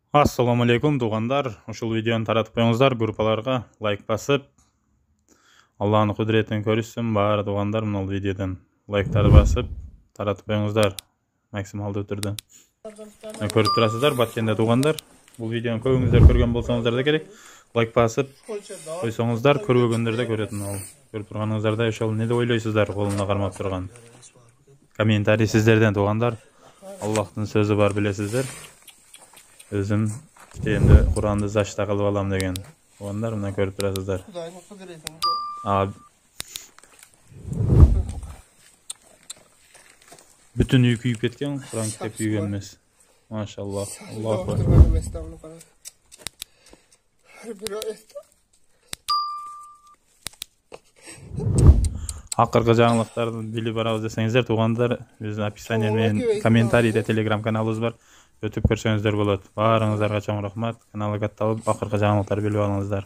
Assalamu alaikum туғандар. Ушул видеоны таратып коюңуздар, группаларга лайк басып, Аллахтын кудретин көрүшсүн баары туғандар. Мына видеодон лайктарды басып, таратып коюңуздар максималдуу түрдө. Көрүп турасыздар, Баткенде туғандар. Бул видеоны көбүңүздөр көргөн болсоңуздар да керек. Лайк басып койсоңуздар, көрбөгөндөр да көрөтүн. Ал көрүп турганыңыздарда ошол не деп ойлойсуздар, колумда кармап турган. Комментарий сиздерден туғандар. Аллахтын сөзү бар, билесиздер. Өзüm endi Qur'onda zashta qilib olam degan. Tuğanlar buni ko'rib turasizlar. Bütün uy kuyib ketgan, Qur'on kitob kuygan emas. Maşallah. Allohu akbar. Ақырғы жаңалықтарды біліп барабыз десеңіздер, туғандар, біздің описание мен комментарийде Telegram каналыбыз бар. Өтіп көрсеңіздер болады. Барыңыздарға чоң рахмат. Каналға катталып, ақырғы жаңалықтар біліп алыңыздар.